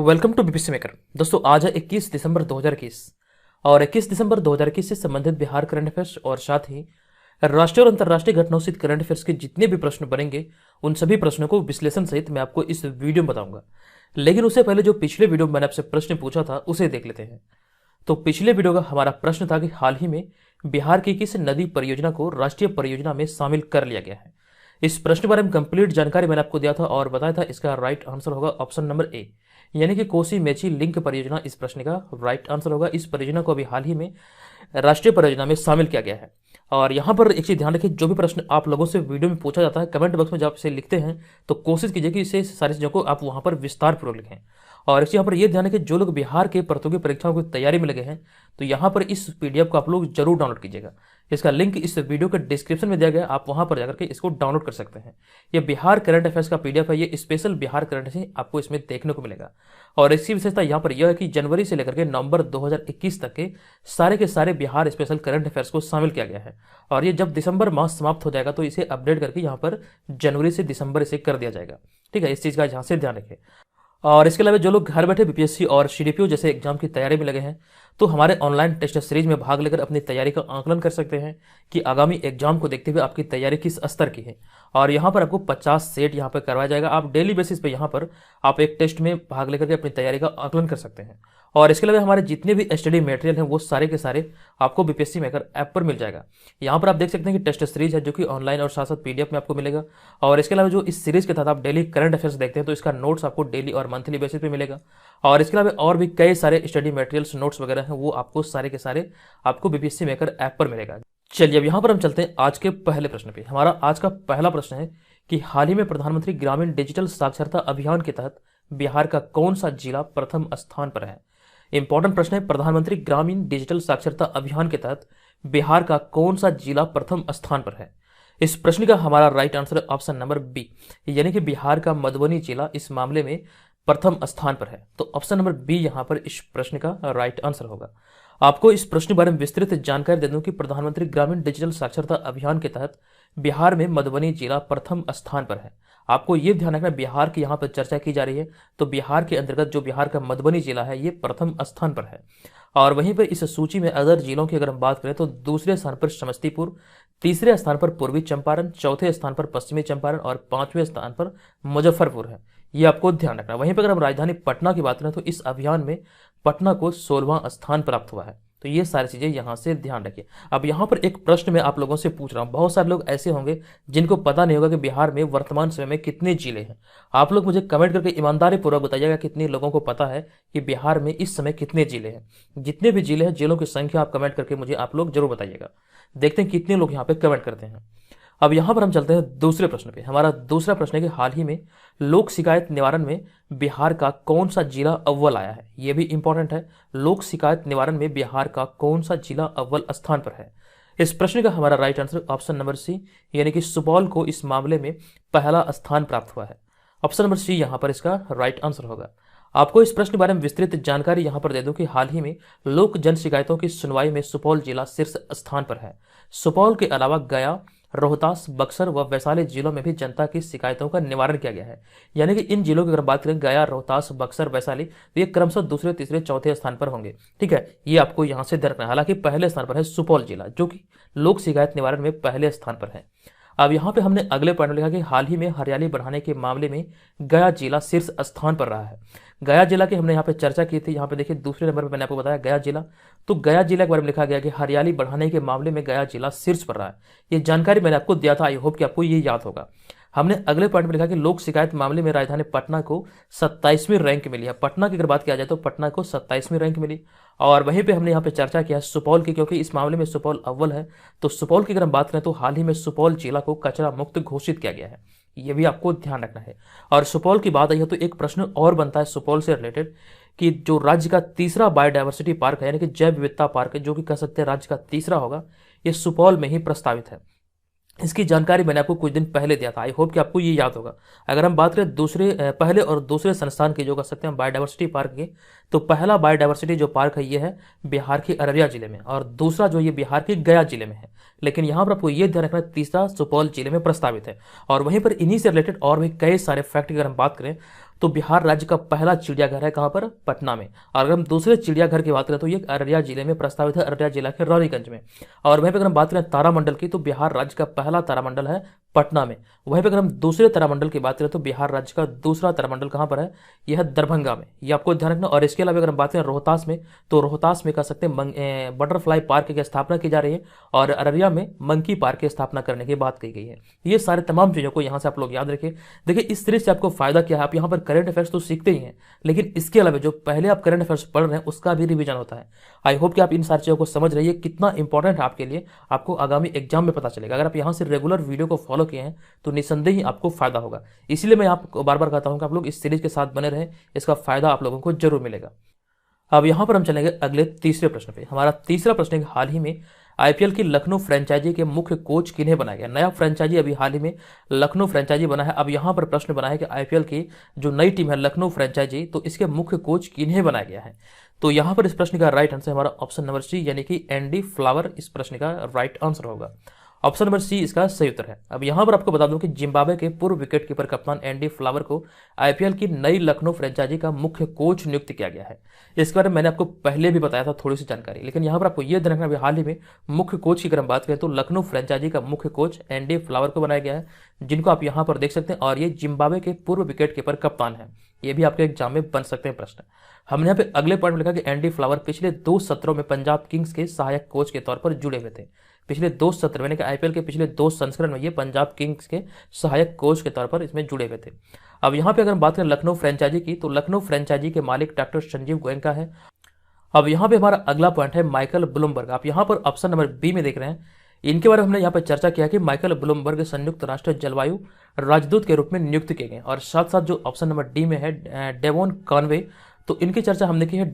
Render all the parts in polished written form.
Welcome to BPSC maker. दोस्तों आज है 21 दिसंबर 2021 और 21 दिसंबर 2021 से संबंधित बिहार करंट अफेयर्स और साथ ही राष्ट्रीय और अंतर्राष्ट्रीय घटनाओं से करंट अफेयर्स के जितने भी प्रश्न बनेंगे उन सभी प्रश्नों को विश्लेषण सहित मैं आपको इस वीडियो में बताऊंगा। लेकिन उससे पहले जो पिछले वीडियो में मैंने आपसे प्रश्न पूछा था उसे देख लेते हैं। तो पिछले वीडियो का हमारा प्रश्न था कि हाल ही में बिहार की किस नदी परियोजना को राष्ट्रीय परियोजना में शामिल कर लिया गया है। इस प्रश्न के बारे में कंप्लीट जानकारी मैंने आपको दिया था और बताया था इसका राइट आंसर होगा ऑप्शन नंबर ए, यानी कि कोसी मेची लिंक परियोजना इस प्रश्न का राइट आंसर होगा। इस परियोजना को अभी हाल ही में राष्ट्रीय परियोजना में शामिल किया गया है। और यहाँ पर एक चीज ध्यान रखिए, जो भी प्रश्न आप लोगों से वीडियो में पूछा जाता है कमेंट बॉक्स में जब इसे लिखते हैं तो कोशिश कीजिए कि इसे सारी चीजों को आप वहां पर विस्तार पूर्वक लिखें। और यहाँ पर यह ध्यान है कि जो लोग बिहार के प्रतियोगी परीक्षाओं की तैयारी में लगे हैं तो यहाँ पर इस पीडीएफ को आप लोग जरूर डाउनलोड कीजिएगा। इसका लिंक इस वीडियो के डिस्क्रिप्शन में दिया गया है, आप वहां पर जाकर के इसको डाउनलोड कर सकते हैं। ये बिहार करंट अफेयर्स का पीडीएफ है, ये स्पेशल बिहार करंट अफेयर्स आपको इसमें देखने को मिलेगा। और इसकी विशेषता यहाँ पर यह है कि जनवरी से लेकर के नवंबर 2021 तक के सारे बिहार स्पेशल करंट अफेयर्स को शामिल किया गया है। और ये जब दिसंबर माह समाप्त हो जाएगा तो इसे अपडेट करके यहाँ पर जनवरी से दिसंबर इसे कर दिया जाएगा। ठीक है, इस चीज का यहाँ से ध्यान रखें। और इसके अलावा जो लोग घर बैठे बीपीएससी और सीडीपीओ जैसे एग्जाम की तैयारी में लगे हैं तो हमारे ऑनलाइन टेस्ट सीरीज में भाग लेकर अपनी तैयारी का आकलन कर सकते हैं कि आगामी एग्जाम को देखते हुए आपकी तैयारी किस स्तर की है। और यहाँ पर आपको 50 सेट यहाँ पर करवाया जाएगा। आप डेली बेसिस पे यहाँ पर आप एक टेस्ट में भाग लेकर के अपनी तैयारी का आकलन कर सकते हैं। और इसके अलावा हमारे जितने भी स्टडी मटेरियल हैं वो सारे के सारे आपको बीपीएससी मेकर ऐप पर मिल जाएगा। यहाँ पर आप देख सकते हैं कि टेस्ट सीरीज है जो कि ऑनलाइन और साथ साथ पीडीएफ में आपको मिलेगा। और इसके अलावा जो इस सीरीज के तहत आप डेली करंट अफेयर्स देखते हैं तो इसका नोट्स आपको डेली और मंथली बेसिस पे मिलेगा। और इसके अलावा और भी कई सारे स्टडी मटेरियल्स नोट्स वगैरह हैं वो आपको सारे के सारे आपको बीपीएससी मेकर ऐप पर मिलेगा। चलिए अब यहाँ पर हम चलते हैं आज के पहले प्रश्न पे। हमारा आज का पहला प्रश्न है कि हाल ही में प्रधानमंत्री ग्रामीण डिजिटल साक्षरता अभियान के तहत बिहार का कौन सा जिला प्रथम स्थान पर है। इंपॉर्टेंट प्रश्न है, प्रधानमंत्री ग्रामीण डिजिटल साक्षरता अभियान के तहत बिहार का कौन सा जिला प्रथम स्थान पर है। इस प्रश्न का हमारा राइट आंसर है ऑप्शन नंबर बी, यानी कि बिहार का मधुबनी जिला इस मामले में प्रथम स्थान पर है। तो ऑप्शन नंबर बी यहां पर इस प्रश्न का राइट आंसर होगा। आपको इस प्रश्न के बारे में विस्तृत जानकारी दे दूं कि प्रधानमंत्री ग्रामीण डिजिटल साक्षरता अभियान के तहत बिहार में मधुबनी जिला प्रथम स्थान पर है। आपको ये ध्यान रखना, बिहार की यहाँ पर चर्चा की जा रही है तो बिहार के अंतर्गत जो बिहार का मधुबनी जिला है ये प्रथम स्थान पर है। और वहीं पर इस सूची में अदर जिलों की अगर हम बात करें तो दूसरे स्थान पर समस्तीपुर, तीसरे स्थान पर पूर्वी चंपारण, चौथे स्थान पर पश्चिमी चंपारण और पांचवें स्थान पर मुजफ्फरपुर है। ये आपको ध्यान रखना। वहीं पर अगर हम राजधानी पटना की बात करें तो इस अभियान में पटना को 16वां स्थान प्राप्त हुआ है। तो ये सारी चीजें यहां से ध्यान रखिए। अब यहां पर एक प्रश्न मैं आप लोगों से पूछ रहा हूं, बहुत सारे लोग ऐसे होंगे जिनको पता नहीं होगा कि बिहार में वर्तमान समय में कितने जिले हैं। आप लोग मुझे कमेंट करके ईमानदारी पूर्वक बताइएगा कितने लोगों को पता है कि बिहार में इस समय कितने जिले हैं। जितने भी जिले हैं जिलों की संख्या आप कमेंट करके मुझे आप लोग जरूर बताइएगा। देखते हैं कितने लोग यहाँ पे कमेंट करते हैं। अब यहां पर हम चलते हैं दूसरे प्रश्न पे। हमारा दूसरा प्रश्न है कि हाल ही में लोक शिकायत निवारण में बिहार का कौन सा जिला अव्वल आया है। यह भी इंपॉर्टेंट है, लोक शिकायत निवारण में बिहार का कौन सा जिला अव्वल स्थान पर है। इस प्रश्न का हमारा right answer option number C, यानी कि सुपौल को इस मामले में पहला स्थान प्राप्त हुआ है। ऑप्शन नंबर सी यहां पर इसका राइट आंसर होगा। आपको इस प्रश्न के बारे में विस्तृत जानकारी यहां पर दे दूं कि हाल ही में लोक जन शिकायतों की सुनवाई में सुपौल जिला शीर्ष स्थान पर है। सुपौल के अलावा गया, रोहतास, बक्सर व वैशाली जिलों में भी जनता की शिकायतों का निवारण किया गया है। यानी कि इन जिलों की अगर बात करें गया, रोहतास, बक्सर, वैशाली तो ये क्रमशः दूसरे, तीसरे, चौथे स्थान पर होंगे। ठीक है, ये आपको यहां से ध्यान रखना है। हालांकि पहले स्थान पर है सुपौल जिला जो कि लोक शिकायत निवारण में पहले स्थान पर है। अब यहाँ पे हमने अगले पॉइंट में लिखा कि हाल ही में हरियाली बढ़ाने के मामले में गया जिला शीर्ष स्थान पर रहा है। गया जिला की हमने यहाँ पे चर्चा की थी। यहाँ पे देखिए दूसरे नंबर पे मैंने आपको बताया गया जिला, तो गया जिला के बारे में लिखा गया कि हरियाली बढ़ाने के मामले में गया जिला शीर्ष पर रहा है। ये जानकारी मैंने आपको दिया था, आई होप कि आपको ये याद होगा। हमने अगले पॉइंट में लिखा कि लोक शिकायत मामले में राजधानी पटना को 27वीं रैंक मिली है। पटना की अगर बात किया जाए तो पटना को 27वीं रैंक मिली। और वहीं पे हमने यहाँ पे चर्चा किया सुपौल की, क्योंकि इस मामले में सुपौल अव्वल है। तो सुपौल की अगर हम बात करें तो हाल ही में सुपौल जिला को कचरा मुक्त घोषित किया गया है। ये भी आपको ध्यान रखना है। और सुपौल की बात आई है तो एक प्रश्न और बनता है सुपौल से रिलेटेड कि जो राज्य का तीसरा बायोडायवर्सिटी पार्क है, यानी कि जैव विविधता पार्क है, जो कि कह सकते हैं राज्य का तीसरा होगा, ये सुपौल में ही प्रस्तावित है। इसकी जानकारी मैंने आपको कुछ दिन पहले दिया था, आई होप कि आपको ये याद होगा। अगर हम बात करें पहले और दूसरे संस्थान की जो कह सकते हैं बायोडायवर्सिटी पार्क के, तो पहला बायोडायवर्सिटी जो पार्क है ये है बिहार के अररिया जिले में और दूसरा जो ये बिहार के गया जिले में है। लेकिन यहाँ पर आपको ये ध्यान रखना तीसरा सुपौल जिले में प्रस्तावित है। और वहीं पर इन्हीं से रिलेटेड और भी कई सारे फैक्ट की अगर हम बात करें तो बिहार राज्य का पहला चिड़ियाघर है कहाँ पर? पटना में। और अगर हम दूसरे चिड़ियाघर की बात करें तो ये अररिया जिले में प्रस्तावित है, अररिया जिला के रानीगंज में। और वहीं पर अगर हम बात करें तारामंडल की, तो बिहार राज्य का पहला तारामंडल है पटना में। वहीं पर अगर हम दूसरे तारामंडल की बात करें तो बिहार राज्य का दूसरा तारामंडल कहाँ पर है? यह है दरभंगा में। ये आपको ध्यान रखना। और इसके अलावा अगर हम बात करें रोहतास में, तो रोहतास में कह सकते हैं बटरफ्लाई पार्क की स्थापना की जा रही है, और अररिया में मंकी पार्क की स्थापना करने की बात कही गई है। ये सारे तमाम चीज़ों को यहाँ से आप लोग याद रखिए। देखिए इस तरह से आपको फायदा क्या है, आप यहाँ पर करंट अफेयर्स तो सीखते ही हैं, लेकिन इसके अलावा जो पहले आप करंट अफेयर्स पढ़ रहे हैं उसका भी रिवीजन होता है। आई होप कि आप इन सारी चीज़ों को समझ रही है, कितना इंपॉर्टेंट है आपके लिए, आपको आगामी एग्जाम में पता चलेगा। अगर आप यहाँ से रेगुलर वीडियो को फॉलो किए हैं तो निसंदेह ही आपको फायदा होगा। इसीलिए मैं आपको बार बार कहता हूँ कि आप लोग इस सीरीज के साथ बने रहें, इसका फायदा आप लोगों को जरूर मिलेगा। अब यहाँ पर हम चलेंगे अगले तीसरे प्रश्न पे। हमारा तीसरा प्रश्न है, हाल ही में आईपीएल की लखनऊ फ्रेंचाइजी के मुख्य कोच किन्हें बनाया गया? नया फ्रेंचाइजी अभी हाल ही में लखनऊ फ्रेंचाइजी बना है। अब यहाँ पर प्रश्न बना है कि आईपीएल की जो नई टीम है लखनऊ फ्रेंचाइजी, तो इसके मुख्य कोच किन्हें बनाया गया है? तो यहाँ पर इस प्रश्न का राइट आंसर हमारा ऑप्शन नंबर सी यानी कि एंडी फ्लावर इस प्रश्न का राइट आंसर होगा। ऑप्शन नंबर सी इसका सही उत्तर है। अब यहाँ पर आपको बता दूं कि जिम्बाब्वे के पूर्व विकेट कीपर कप्तान एंडी फ्लावर को आईपीएल की नई लखनऊ फ्रेंचाइजी का मुख्य कोच नियुक्त किया गया है। इसके बारे में मैंने आपको पहले भी बताया था थोड़ी सी जानकारी, लेकिन यहाँ पर आपको यह ध्यान रखना, अभी हाल ही में मुख्य कोच की अगर हम बात करें तो लखनऊ फ्रेंचाइजी का मुख्य कोच एंडी फ्लावर को बनाया गया है, जिनको आप यहाँ पर देख सकते हैं। और ये जिम्बाब्वे के पूर्व विकेट कीपर कप्तान है। ये भी आपके एग्जाम में बन सकते हैं प्रश्न। हमने यहाँ पे अगले पॉइंट में लिखा कि एंडी फ्लावर पिछले 2 सत्रों में पंजाब किंग्स के सहायक कोच के तौर पर जुड़े हुए थे। पिछले 2 सत्र यानी कि आईपीएल के पिछले 2 संस्करण में ये पंजाब किंग्स के सहायक कोच के तौर पर इसमें जुड़े हुए थे। अब यहाँ पे अगर हम बात करें लखनऊ फ्रेंचाइजी की, तो लखनऊ फ्रेंचाइजी के मालिक डॉक्टर संजीव गोयनका है। अब यहाँ पे हमारा अगला पॉइंट है माइकल ब्लूमबर्ग। आप यहाँ पर ऑप्शन नंबर बी में देख रहे हैं। इनके बारे में हमने यहाँ पर चर्चा किया कि माइकल ब्लूमबर्ग संयुक्त राष्ट्र जलवायु राजदूत के रूप में नियुक्त किए गए। और साथ साथ जो ऑप्शन नंबर डी में है डेवोन कॉनवे, तो इनकी चर्चा हमने की है।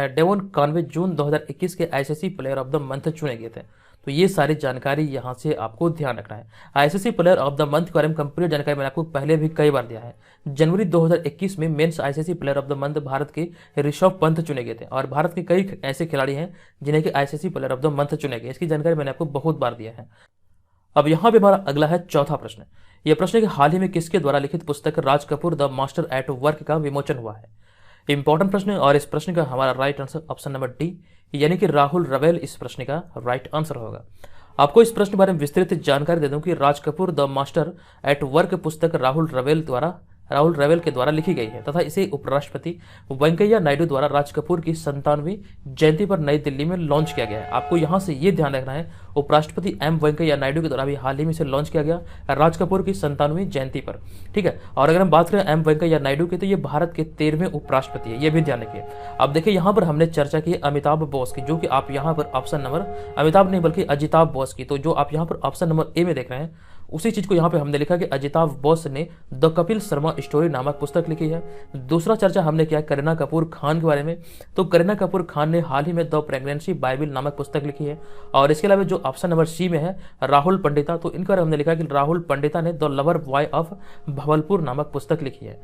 डेवोन कॉनवे जून 2021 के ICC player of the month चुने गए थे। तो ये सारी जानकारी यहाँ से आपको ध्यान रखना है। ICC player of the month के बारे में कंप्लीट जानकारी मैंने आपको पहले भी कई बार दिया है। जनवरी 2021 में men's ICC player of the month Bharat के ऋषभ पंत चुने गए थे, और भारत के कई ऐसे खिलाड़ी हैं जिन्हें कि ICC player of the month चुने गए। इसकी जानकारी मैंने आपको बहुत बार दिया है। अब यहाँ पे हमारा अगला है चौथा प्रश्न। यह प्रश्न है कि हाल ही में किसके द्वारा लिखित पुस्तक Raj Kapoor the master at work का विमोचन हुआ है? इंपॉर्टेंट प्रश्न है, और इस प्रश्न का हमारा right answer option number D यानी कि राहुल रवेल इस प्रश्न का राइट आंसर होगा। आपको इस प्रश्न के बारे में विस्तृत जानकारी दे दूं कि Raj Kapoor the master at work पुस्तक राहुल रवेल के द्वारा लिखी गई है, तथा इसे उपराष्ट्रपति वेंकैया नायडू द्वारा राज कपूर की 97वीं जयंती पर नई दिल्ली में लॉन्च किया गया है। आपको यहां से ये ध्यान रखना है, उपराष्ट्रपति वेंकैया नायडू के द्वारा भी हाल ही में इसे लॉन्च किया गया राज कपूर की 97वीं जयंती पर। ठीक है। और अगर हम बात करें वेंकैया नायडू की, तो ये भारत के 13वें उपराष्ट्रपति है, ये भी ध्यान रखिए। अब देखिए यहाँ पर हमने चर्चा की अमिताभ बोस की, जो कि आप यहाँ पर ऑप्शन नंबर अमिताभ नहीं बल्कि अजिताभ बोस की, तो जो आप यहाँ पर ऑप्शन नंबर ए में देख रहे हैं उसी चीज को यहाँ पे हमने लिखा कि अजिताभ बोस ने द कपिल शर्मा स्टोरी नामक पुस्तक लिखी है। दूसरा चर्चा हमने किया करीना कपूर खान के बारे में, तो करीना कपूर खान ने हाल ही में द प्रेगनेंसी बाइबल नामक पुस्तक लिखी है। और इसके अलावा जो ऑप्शन नंबर सी में है राहुल पंडिता, तो इनके बारे में हमने लिखा कि राहुल पंडिता ने द लवर बॉय ऑफ भवलपुर नामक पुस्तक लिखी है।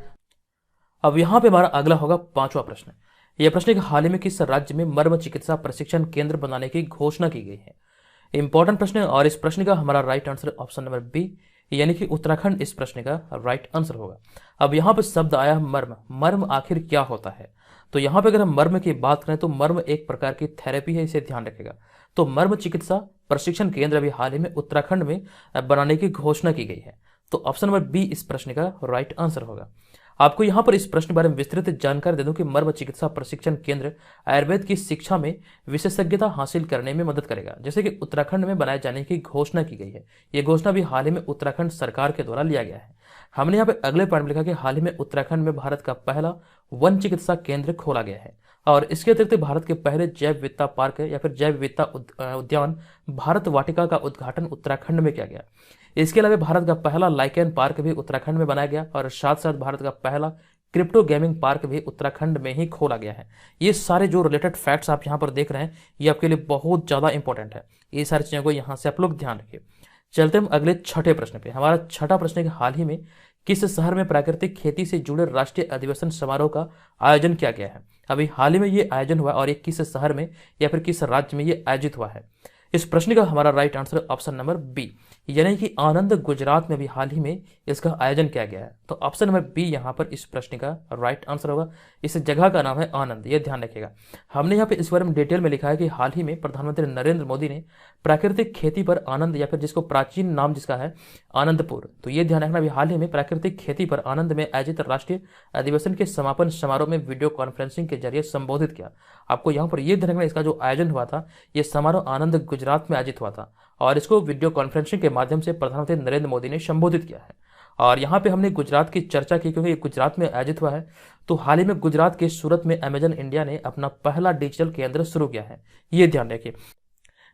अब यहाँ पे हमारा अगला होगा 5वां प्रश्न। यह प्रश्न है कि हाल ही में किस राज्य में मर्म चिकित्सा प्रशिक्षण केंद्र बनाने की घोषणा की गई है? इंपॉर्टेंट प्रश्न है, और इस प्रश्न का हमारा right answer option number B यानी कि उत्तराखंड इस प्रश्न का राइट आंसर होगा। अब यहाँ पर शब्द आया मर्म। मर्म आखिर क्या होता है? तो यहाँ पे अगर हम मर्म की बात करें तो मर्म एक प्रकार की थेरेपी है, इसे ध्यान रखेगा। तो मर्म चिकित्सा प्रशिक्षण केंद्र अभी हाल ही में उत्तराखंड में बनाने की घोषणा की गई है। तो ऑप्शन नंबर बी इस प्रश्न का राइट आंसर होगा। आपको यहाँ पर इस प्रश्न के बारे में विस्तृत जानकारी दे दूं कि मर्म चिकित्सा प्रशिक्षण केंद्र आयुर्वेद की शिक्षा में विशेषज्ञता हासिल करने में मदद करेगा, जैसे कि उत्तराखंड में बनाए जाने की घोषणा की गई है। यह घोषणा भी हाल ही में उत्तराखंड सरकार के द्वारा लिया गया है। हमने यहाँ पे अगले पॉइंट में लिखा कि हाल ही में उत्तराखंड में भारत का पहला वन चिकित्सा केंद्र खोला गया है, और इसके अतिरिक्त भारत के पहले जैव विविधता पार्क या फिर जैव विविधता उद्यान भारत वाटिका का उद्घाटन उत्तराखंड में किया गया। इसके अलावा भारत का पहला लाइकेन पार्क भी उत्तराखंड में बनाया गया, और साथ साथ भारत का पहला क्रिप्टो गेमिंग पार्क भी उत्तराखंड में ही खोला गया है। ये सारे जो रिलेटेड फैक्ट्स आप यहाँ पर देख रहे हैं ये आपके लिए बहुत ज्यादा इंपॉर्टेंट है। ये सारी चीजों को यहाँ से आप लोग ध्यान रखिए। चलते हम अगले छठे प्रश्न पे। हमारा छठा प्रश्न है कि हाल ही में किस शहर में प्राकृतिक खेती से जुड़े राष्ट्रीय अधिवेशन समारोह का आयोजन किया गया है? अभी हाल ही में ये आयोजन हुआ, और ये किस शहर में या फिर किस राज्य में ये आयोजित हुआ है? इस प्रश्न का हमारा right answer option number B, यानी कि आनंद गुजरात में भी हाल ही में इसका आयोजन किया गया है। तो ऑप्शन नंबर बी यहाँ पर इस प्रश्न का राइट आंसर होगा। इस जगह का नाम है आनंद, यह ध्यान रखिएगा। हमने यहाँ पे इस बारे में डिटेल में लिखा है कि हाल ही में प्रधानमंत्री नरेंद्र मोदी ने प्राकृतिक खेती पर आनंद, या फिर जिसको प्राचीन नाम जिसका है आनंदपुर, तो ये ध्यान रखना भी हाल ही में प्राकृतिक खेती पर आनंद में आयोजित राष्ट्रीय अधिवेशन के समापन समारोह में वीडियो कॉन्फ्रेंसिंग के जरिए संबोधित किया। आपको यहाँ पर यह ध्यान रखना, इसका जो आयोजन हुआ था ये समारोह आनंद गुजरात में आयोजित हुआ था और इसको वीडियो कॉन्फ्रेंसिंग के माध्यम से प्रधानमंत्री नरेंद्र मोदी ने संबोधित किया है। और यहाँ पे हमने गुजरात की चर्चा की क्योंकि ये गुजरात में आयोजित हुआ है। तो हाल ही में गुजरात के सूरत में अमेजन इंडिया ने अपना पहला डिजिटल केंद्र शुरू किया है, ये ध्यान रखिए।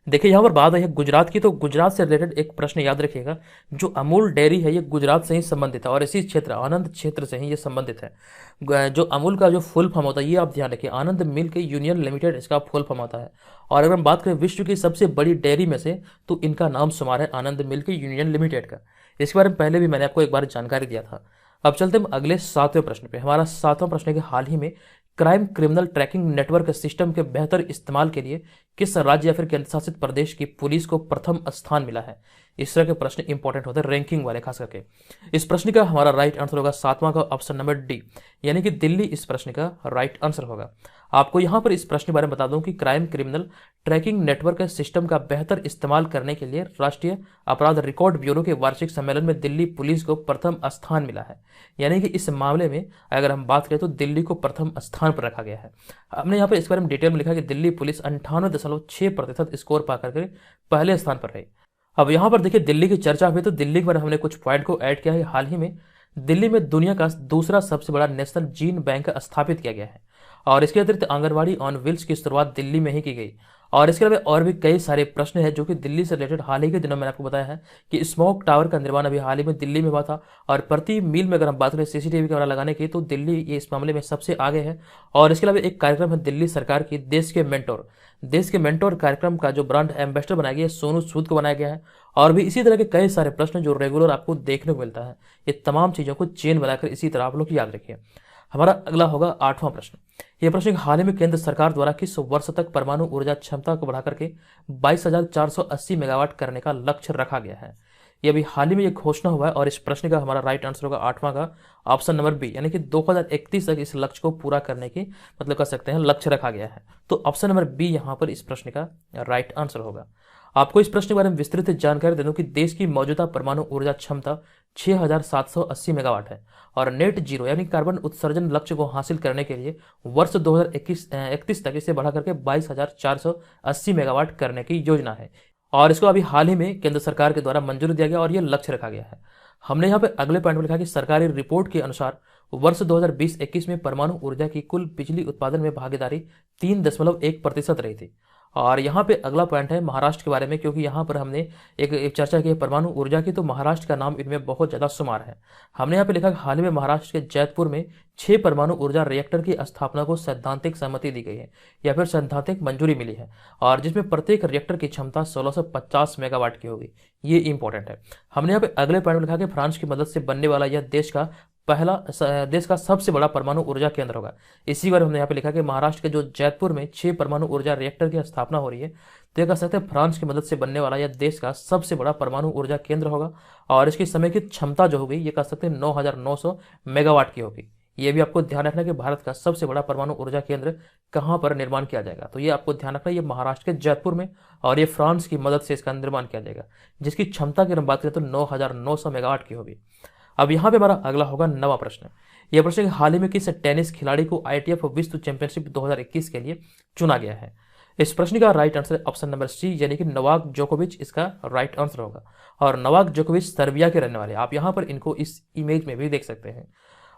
देखिए यहाँ पर बात है गुजरात की, तो गुजरात से रिलेटेड एक प्रश्न याद रखिएगा। जो अमूल डेयरी है ये गुजरात से ही संबंधित है और इसी क्षेत्र आनंद क्षेत्र से ही ये संबंधित है। जो अमूल का जो फुल फॉर्म होता है ये आप ध्यान रखिए, आनंद मिल्क यूनियन लिमिटेड इसका फुल फॉर्म होता है। और अगर हम बात करें विश्व की सबसे बड़ी डेयरी में से, तो इनका नाम शुमार है आनंद मिल्क यूनियन लिमिटेड का। इसके बारे में पहले भी मैंने आपको एक बार जानकारी दिया था। अब चलते हम अगले 7वें प्रश्न पे। हमारा 7वां प्रश्न है कि हाल ही में crime criminal tracking network system के बेहतर इस्तेमाल के लिए किस राज्य या फिर केंद्र शासित प्रदेश की पुलिस को प्रथम स्थान मिला है? इस तरह के प्रश्न इंपॉर्टेंट होते हैं, रैंकिंग वाले खास करके। इस प्रश्न का हमारा राइट आंसर होगा 7वां का ऑप्शन नंबर डी, यानी कि दिल्ली इस प्रश्न का राइट आंसर होगा। आपको यहां पर इस प्रश्न के बारे में बता दूं कि crime criminal tracking network system का बेहतर इस्तेमाल करने के लिए राष्ट्रीय अपराध रिकॉर्ड ब्यूरो के वार्षिक सम्मेलन में दिल्ली पुलिस को प्रथम स्थान मिला है। यानी कि इस मामले में अगर हम बात करें तो दिल्ली को प्रथम स्थान पर रखा गया है। हमने यहाँ पर इस बारे में डिटेल में लिखा कि दिल्ली पुलिस 98.6% स्कोर पाकर के पहले स्थान पर रही। अब यहाँ पर देखिए दिल्ली की चर्चा हुई तो दिल्ली के बारे में हमने कुछ पॉइंट को ऐड किया है। हाल ही में दिल्ली में दुनिया का दूसरा सबसे बड़ा नेशनल जीन बैंक स्थापित किया गया है और इसके अतिरिक्त आंगनबाड़ी ऑन व्हील्स की शुरुआत दिल्ली में ही की गई। और इसके अलावा और भी कई सारे प्रश्न हैं जो कि दिल्ली से रिलेटेड हाल ही के दिनों में मैंने आपको बताया है कि स्मोक टावर का निर्माण अभी हाल ही में दिल्ली में हुआ था और प्रति मील में अगर हम बात करें सीसीटीवी कैमरा लगाने की तो दिल्ली ये इस मामले में सबसे आगे है। और इसके अलावा एक कार्यक्रम है दिल्ली सरकार की देश के मेंटोर कार्यक्रम का जो ब्रांड एम्बेसडर बनाया गया है सोनू सूद को बनाया गया है। और भी इसी तरह के कई सारे प्रश्न जो रेगुलर आपको देखने को मिलता है, ये तमाम चीज़ों को चेन बनाकर इसी तरह आप लोग याद रखिए। हमारा अगला होगा 8वां प्रश्न। यह प्रश्न हाल ही में केंद्र सरकार द्वारा किस वर्ष तक परमाणु ऊर्जा क्षमता को बढ़ाकर के 22,480 मेगावाट करने का लक्ष्य रखा गया है? ये अभी हाल ही में ये घोषणा हुआ है और इस प्रश्न का हमारा राइट आंसर होगा 8वां का ऑप्शन नंबर बी, यानी कि 2031 तक इस लक्ष्य को पूरा करने की मतलब कर सकते हैं लक्ष्य रखा गया है। तो ऑप्शन नंबर बी यहाँ पर इस प्रश्न का राइट आंसर होगा। आपको इस प्रश्न के बारे में विस्तृत जानकारी दे दूं कि देश की मौजूदा परमाणु ऊर्जा क्षमता 6,780 मेगावाट है और नेट जीरो यानी कार्बन उत्सर्जन लक्ष्य को हासिल करने के लिए वर्ष 2031 तक इसे बढ़ा करके 22,480 मेगावाट करने की योजना है। और इसको अभी हाल ही में केंद्र सरकार के द्वारा मंजूरी दिया गया और यह लक्ष्य रखा गया है। हमने यहाँ पे अगले पॉइंट में लिखा कि सरकारी रिपोर्ट के अनुसार वर्ष 2020-21 में परमाणु ऊर्जा की कुल बिजली उत्पादन में भागीदारी 3.1% रही थी। और यहाँ पे अगला पॉइंट है महाराष्ट्र के बारे में, क्योंकि यहाँ पर हमने एक चर्चा की है परमाणु ऊर्जा की, तो महाराष्ट्र का नाम इनमें बहुत ज़्यादा शुमार है। हमने यहाँ पे लिखा कि हाल ही में महाराष्ट्र के जैतपुर में 6 परमाणु ऊर्जा रिएक्टर की स्थापना को सैद्धांतिक सहमति दी गई है या फिर सैद्धांतिक मंजूरी मिली है और जिसमें प्रत्येक रिएक्टर की क्षमता 1650 मेगावाट की होगी। ये इंपॉर्टेंट है। हमने यहाँ पे अगले पॉइंट में लिखा कि फ्रांस की मदद से बनने वाला यह देश का सबसे बड़ा परमाणु ऊर्जा केंद्र होगा। इसी बार हमने यहाँ पे लिखा कि महाराष्ट्र के जो जैतपुर में 6 परमाणु ऊर्जा रिएक्टर की स्थापना हो रही है, तो ये कह सकते हैं फ्रांस की मदद से बनने वाला यह देश का सबसे बड़ा परमाणु ऊर्जा केंद्र होगा और इसकी समेकित क्षमता जो होगी ये कह सकते हैं 9,900 मेगावाट की होगी। ये भी आपको ध्यान रखना कि भारत का सबसे बड़ा परमाणु ऊर्जा केंद्र कहाँ पर निर्माण किया जाएगा, तो ये आपको ध्यान रखना, ये महाराष्ट्र के जयपुर में और ये फ्रांस की मदद से इसका निर्माण किया जाएगा, जिसकी क्षमता की हम बात करें तो 9,900 मेगावाट की होगी। अब यहाँ पे हमारा अगला होगा 9वां प्रश्न। यह प्रश्न हाल ही में किस टेनिस खिलाड़ी को ITF विश्व चैंपियनशिप 2021 के लिए चुना गया है? इस प्रश्न का right answer option number C, यानी कि नोवाक जोकोविच इसका राइट आंसर होगा। और नोवाक जोकोविच सर्बिया के रहने वाले, आप यहाँ पर इनको इस इमेज में भी देख सकते हैं।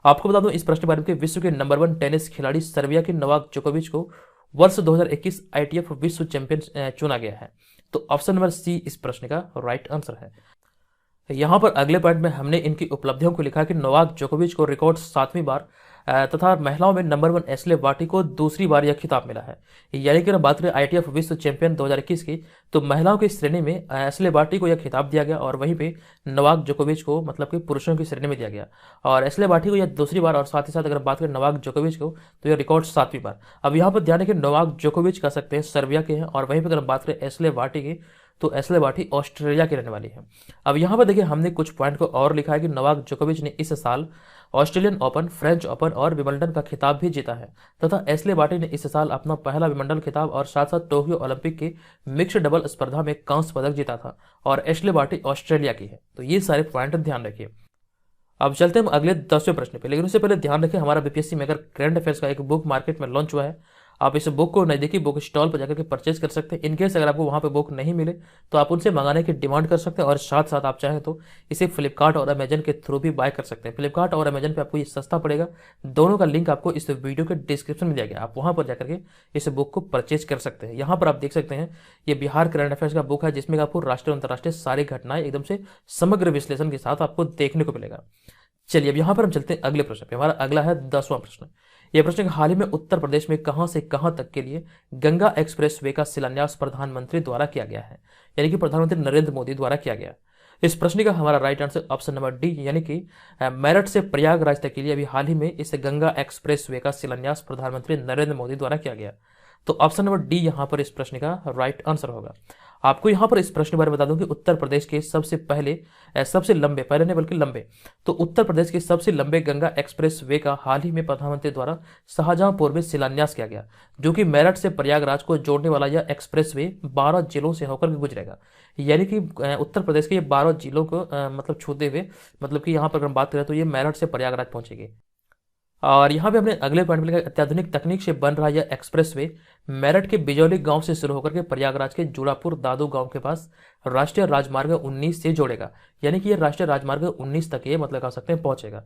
आपको बता दूं इस प्रश्न के बारे में, विश्व के नंबर 1 टेनिस खिलाड़ी सर्बिया के नोवाक जोकोविच को वर्ष 2021 ITF विश्व चैंपियन चुना गया है। तो ऑप्शन नंबर सी इस प्रश्न का राइट आंसर है। यहाँ पर अगले पॉइंट में हमने इनकी उपलब्धियों को लिखा कि नोवाक जोकोविच को रिकॉर्ड 7वीं बार तथा महिलाओं में नंबर 1 एस्ले बार्टी को दूसरी बार यह खिताब मिला है। यानी कि अगर बात करें ITF विश्व चैंपियन 2021 की, तो महिलाओं की श्रेणी में एस्ले बार्टी को यह खिताब दिया गया और वहीं पे नोवाक जोकोविच को मतलब कि पुरुषों की श्रेणी में दिया गया और एस्ले बार्टी को यह दूसरी बार। और साथ ही साथ अगर बात करें नोवाक जोकोविच को, तो यह रिकॉर्ड 7वीं बार। अब यहाँ पर ध्यान है कि नोवाक जोकोविच कह सकते हैं सर्बिया के हैं और वहीं पर अगर बात करें एस्ले बार्टी की, तो एस्ले बार्टी ऑस्ट्रेलिया की रहने वाली है। अब यहाँ पर देखिए हमने कुछ पॉइंट को और लिखा है कि नोवाक जोकोविच ने इस साल ऑस्ट्रेलियन ओपन, फ्रेंच ओपन और विंबलडन का खिताब भी जीता है तथा एस्ले बार्टी ने इस साल अपना पहला विंबलडन खिताब और साथ साथ टोक्यो ओलंपिक की मिक्स्ड डबल स्पर्धा में कांस्य पदक जीता था और एस्ले बार्टी ऑस्ट्रेलिया की है। तो ये सारे पॉइंट ध्यान रखिए। अब चलते हैं हम अगले 10वें प्रश्न पे, लेकिन उससे पहले ध्यान रखें हमारा BPSC में अगर करंट अफेयर्स का एक बुक मार्केट में लॉन्च हुआ है, आप इस बुक को नज़दीकी बुक स्टॉल पर जाकर के परचेज कर सकते हैं। इनकेस अगर आपको वहाँ पे बुक नहीं मिले तो आप उनसे मंगाने की डिमांड कर सकते हैं और साथ साथ आप चाहें तो इसे फ्लिपकार्ट और अमेजन के थ्रू भी बाय कर सकते हैं। फ्लिपकार्ट और अमेजन पे आपको ये सस्ता पड़ेगा। दोनों का लिंक आपको इस वीडियो के डिस्क्रिप्शन में दिया गया, आप वहाँ पर जाकर के इस बुक को परचेज कर सकते हैं। यहाँ पर आप देख सकते हैं ये बिहार करंट अफेयर्स का बुक है जिसमें आपको राष्ट्रीय और अंतर्राष्ट्रीय सारी घटनाएं एकदम से समग्र विश्लेषण के साथ आपको देखने को मिलेगा। चलिए अब यहाँ पर हम चलते हैं अगले प्रश्न पे। हमारा अगला है 10वां प्रश्न। यह प्रश्न हाल ही में उत्तर प्रदेश में कहां से कहां तक के लिए गंगा एक्सप्रेस वे का शिलान्यास प्रधानमंत्री द्वारा किया गया है, यानी कि प्रधानमंत्री नरेंद्र मोदी द्वारा किया गया। इस प्रश्न का हमारा right answer option number D, यानी कि मेरठ से प्रयागराज तक के लिए अभी हाल ही में इस गंगा एक्सप्रेस वे का शिलान्यास प्रधानमंत्री नरेंद्र मोदी द्वारा किया गया। तो ऑप्शन नंबर डी यहाँ पर इस प्रश्न का राइट आंसर होगा। आपको यहाँ पर इस प्रश्न के बारे में बता दूं कि उत्तर प्रदेश के सबसे लंबे, पहले नहीं बल्कि लंबे, तो उत्तर प्रदेश के सबसे लंबे गंगा एक्सप्रेस वे का हाल ही में प्रधानमंत्री द्वारा शाहजहांपुर में शिलान्यास किया गया, जो कि मेरठ से प्रयागराज को जोड़ने वाला यह एक्सप्रेस वे 12 जिलों से होकर गुजरेगा। यानी कि उत्तर प्रदेश के ये 12 जिलों को मतलब छूते हुए, मतलब कि यहाँ पर अगर हम बात करें तो ये मेरठ से प्रयागराज पहुंचेगी। और यहाँ पे हमने अगले पॉइंट में लिखा अत्याधुनिक तकनीक से बन रहा यह एक्सप्रेसवे मेरठ के बिजौली गांव से शुरू होकर के प्रयागराज के जुड़ापुर दादू गांव के पास राष्ट्रीय राजमार्ग 19 से जोड़ेगा। यानी कि यह राष्ट्रीय राजमार्ग 19 तक ये मतलब कह सकते हैं पहुंचेगा।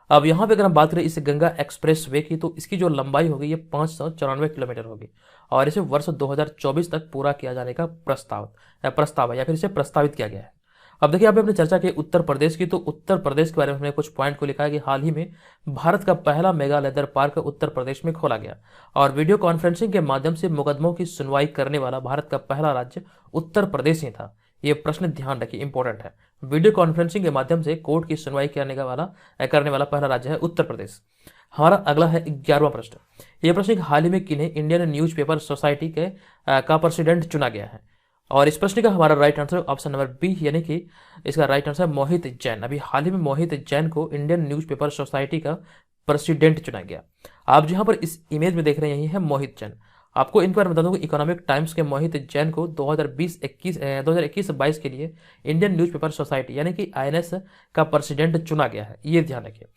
अब यहाँ पे अगर हम बात करें इस गंगा एक्सप्रेस वे की, तो इसकी जो लंबाई होगी ये 594 किलोमीटर होगी और इसे वर्ष 2024 तक पूरा किया जाने का प्रस्ताव है या फिर इसे प्रस्तावित किया गया है। अब देखिए, आपने अपनी चर्चा की उत्तर प्रदेश की, तो उत्तर प्रदेश के बारे में हमने कुछ पॉइंट को लिखा है कि हाल ही में भारत का पहला mega leather park Uttar Pradesh में खोला गया और वीडियो कॉन्फ्रेंसिंग के माध्यम से मुकदमों की सुनवाई करने वाला भारत का पहला राज्य उत्तर प्रदेश ही था। ये प्रश्न ध्यान रखिए, इंपॉर्टेंट है। वीडियो कॉन्फ्रेंसिंग के माध्यम से कोर्ट की सुनवाई करने वाला पहला राज्य है उत्तर प्रदेश। हमारा अगला है 11वां प्रश्न। यह प्रश्न हाल ही में किन्हें इंडियन न्यूज़पेपर सोसाइटी का प्रेसिडेंट चुना गया है, और इस प्रश्न का हमारा right answer option number B, यानी कि इसका राइट आंसर मोहित जैन। अभी हाल ही में मोहित जैन को इंडियन न्यूज़पेपर सोसाइटी का प्रेसिडेंट चुना गया। आप जहां पर इस इमेज में देख रहे हैं यही है मोहित जैन। आपको इनके बारे में बता दूं कि इकोनॉमिक टाइम्स के मोहित जैन को 2021-22 के लिए इंडियन न्यूज़पेपर सोसाइटी यानी कि INS का प्रेसिडेंट चुना गया है, ये ध्यान रखिए।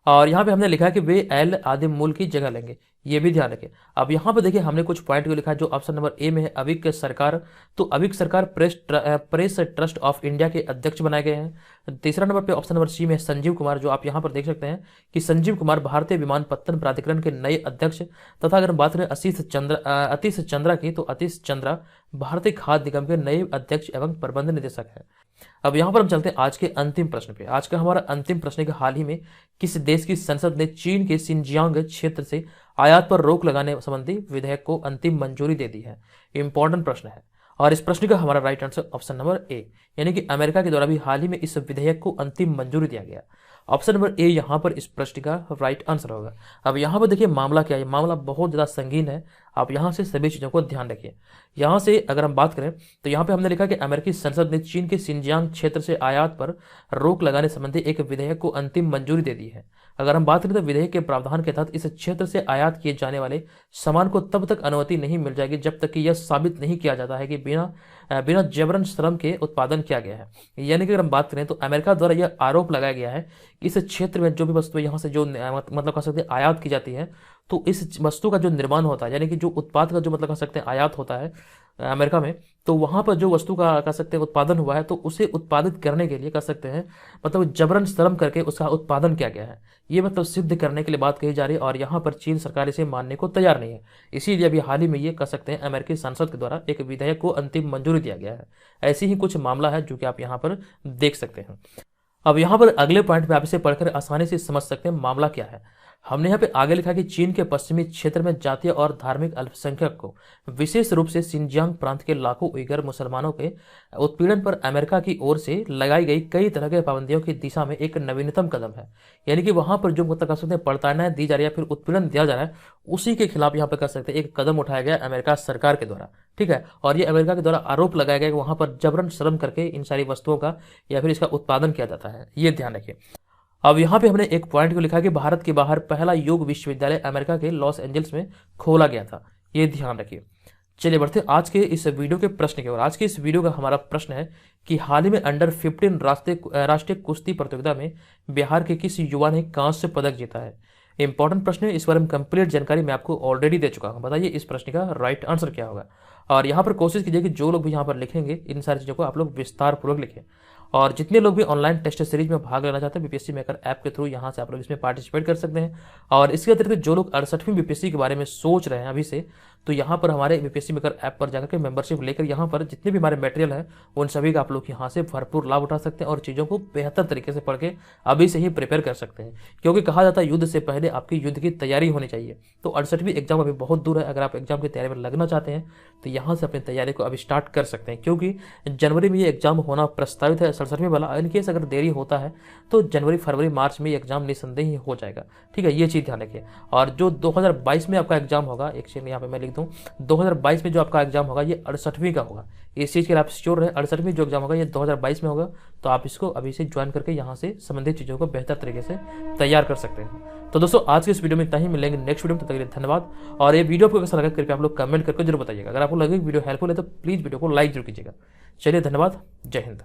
और यहाँ पे हमने लिखा है कि वे एल आदिम मूल की जगह लेंगे, ये भी ध्यान रखें। अब यहाँ पे देखिए हमने कुछ पॉइंट को लिखा है जो ऑप्शन नंबर ए में है अविक सरकार। तो अविक सरकार प्रेस ट्रस्ट ऑफ इंडिया के अध्यक्ष बनाए गए हैं। तीसरा नंबर पे ऑप्शन नंबर सी में है संजीव कुमार, जो आप यहाँ पर देख सकते हैं कि संजीव कुमार भारतीय विमानपत्तन प्राधिकरण के नए अध्यक्ष। तथा अगर बात करें अतीश चंद्रा की, तो अतीश चंद्रा भारतीय खाद्य निगम के नए अध्यक्ष एवं प्रबंध निदेशक है। अब यहाँ पर हम चलते हैं आज के अंतिम प्रश्न पे। आज का हमारा अंतिम प्रश्न के हाल ही में किस देश की संसद ने चीन के सिंजियांग क्षेत्र से आयात पर रोक लगाने संबंधी विधेयक को अंतिम मंजूरी दे दी है? इंपॉर्टेंट प्रश्न है और इस प्रश्न का हमारा right answer option number A, यानी कि अमेरिका के द्वारा भी हाल ही में इस विधेयक को अंतिम मंजूरी दिया गया। ऑप्शन नंबर ए यहाँ पर इस प्रश्न का राइट आंसर होगा। अब यहाँ पर देखिए मामला क्या है, मामला बहुत ज़्यादा संगीन है। आप यहाँ से सभी चीज़ों को ध्यान रखिए। यहाँ से अगर हम बात करें तो यहाँ पे हमने लिखा कि अमेरिकी संसद ने चीन के सिंजियांग क्षेत्र से आयात पर रोक लगाने संबंधी एक विधेयक को अंतिम मंजूरी दे दी है। अगर हम बात करें तो विधेयक के प्रावधान के तहत इस क्षेत्र से आयात किए जाने वाले सामान को तब तक अनुमति नहीं मिल जाएगी जब तक कि यह साबित नहीं किया जाता है कि बिना जबरन श्रम के उत्पादन किया गया है। यानी कि अगर हम बात करें तो अमेरिका द्वारा यह आरोप लगाया गया है कि इस क्षेत्र में जो भी वस्तु यहाँ से जो मतलब कह सकते हैं आयात की जाती है, तो इस वस्तु का जो निर्माण होता है, यानी कि जो उत्पाद का जो मतलब कह सकते हैं आयात होता है अमेरिका में, तो वहाँ पर जो वस्तु का कह सकते हैं उत्पादन हुआ है, तो उसे उत्पादित करने के लिए कह सकते हैं मतलब जबरन श्रम करके उसका उत्पादन किया गया है। ये मतलब सिद्ध करने के लिए बात कही जा रही है और यहाँ पर चीन सरकार इसे मानने को तैयार नहीं है। इसीलिए अभी हाल ही में ये कह सकते हैं अमेरिकी संसद के द्वारा एक विधेयक को अंतिम मंजूरी दिया गया है। ऐसी ही कुछ मामला है जो कि आप यहाँ पर देख सकते हैं। अब यहाँ पर अगले पॉइंट में आप इसे पढ़कर आसानी से समझ सकते हैं मामला क्या है। हमने यहाँ पे आगे लिखा कि चीन के पश्चिमी क्षेत्र में जातीय और धार्मिक अल्पसंख्यक को विशेष रूप से सिंजियांग प्रांत के लाखों उइगर मुसलमानों के उत्पीड़न पर अमेरिका की ओर से लगाई गई कई तरह के पाबंदियों की दिशा में एक नवीनतम कदम है। यानी कि वहां पर जो मतलब कर सकते हैं प्रताड़नाएं दी जा रही है, फिर उत्पीड़न दिया जा रहा है, उसी के खिलाफ यहाँ पे कर सकते हैं एक कदम उठाया गया अमेरिका सरकार के द्वारा। ठीक है, और ये अमेरिका के द्वारा आरोप लगाया गया कि वहां पर जबरन श्रम करके इन सारी वस्तुओं का या फिर इसका उत्पादन किया जाता है, ये ध्यान रखिए। अब यहाँ पे हमने एक पॉइंट को लिखा कि भारत के बाहर पहला योग विश्वविद्यालय अमेरिका के लॉस एंजल्स में खोला गया था, ये ध्यान रखिए। चलिए बढ़ते हैं आज के इस वीडियो के प्रश्न की ओर। आज के इस वीडियो का हमारा प्रश्न है कि हाल ही में अंडर-15 राष्ट्रीय कुश्ती प्रतियोगिता में बिहार के किस युवा ने कांस्य पदक जीता है। इंपॉर्टेंट प्रश्न है, इस बारे में कंप्लीट जानकारी मैं आपको ऑलरेडी दे चुका हूं। बताइए इस प्रश्न का राइट आंसर क्या होगा। और यहाँ पर कोशिश कीजिए कि जो लोग भी यहाँ पर लिखेंगे इन सारी चीज़ों को आप लोग विस्तार पूर्वक लिखें। और जितने लोग भी ऑनलाइन टेस्ट सीरीज में भाग लेना चाहते हैं बीपीएससी मेकर ऐप के थ्रू, यहाँ से आप लोग इसमें पार्टिसिपेट कर सकते हैं। और इसके अतिरिक्त जो लोग 68वीं बीपीएससी के बारे में सोच रहे हैं अभी से, तो यहाँ पर हमारे बीपीएससी मेकर ऐप पर जाकर के मेंबरशिप लेकर यहाँ पर जितने भी हमारे मटेरियल है उन सभी का आप लोग यहाँ से भरपूर लाभ उठा सकते हैं और चीज़ों को बेहतर तरीके से पढ़ के अभी से ही प्रिपेयर कर सकते हैं। क्योंकि कहा जाता है युद्ध से पहले आपकी युद्ध की तैयारी होनी चाहिए। तो 68वीं एग्जाम अभी बहुत दूर है। अगर आप एग्जाम की तैयारी में लगना चाहते हैं तो यहाँ से अपनी तैयारी को अभी स्टार्ट कर सकते हैं, क्योंकि जनवरी में ये एग्जाम होना प्रस्तावित है 67वीं वाला। इनकेस अगर देरी होता है तो जनवरी, फरवरी, मार्च में एग्जाम निसंदेह ही हो जाएगा। ठीक है, ये चीज़ ध्यान रखिए। और जो 2022 में आपका एग्जाम होगा, एक चीज यहाँ पे मैं लिख दूँ, 2022 में जो आपका एग्जाम होगा ये 68वीं का होगा। इस चीज़ के लिए आप श्योर रहे, 68वीं जो एग्जाम होगा ये 2022 में होगा। तो आप इसको अभी से ज्वाइन करके यहाँ से संबंधित चीज़ों को बेहतर तरीके से तैयार कर सकते हैं। तो दोस्तों आज के इस वीडियो में इतना ही, मिलेंगे नेक्स्ट वीडियो में। तब तक के लिए धन्यवाद। और ये वीडियो आपको कैसा लगा कृपया आप लोग कमेंट करके जरूर बताइएगा। अगर आपको लगे वीडियो हेल्पफुल है तो प्लीज़ वीडियो को लाइक जरूर कीजिएगा। चलिए धन्यवाद, जय हिंद।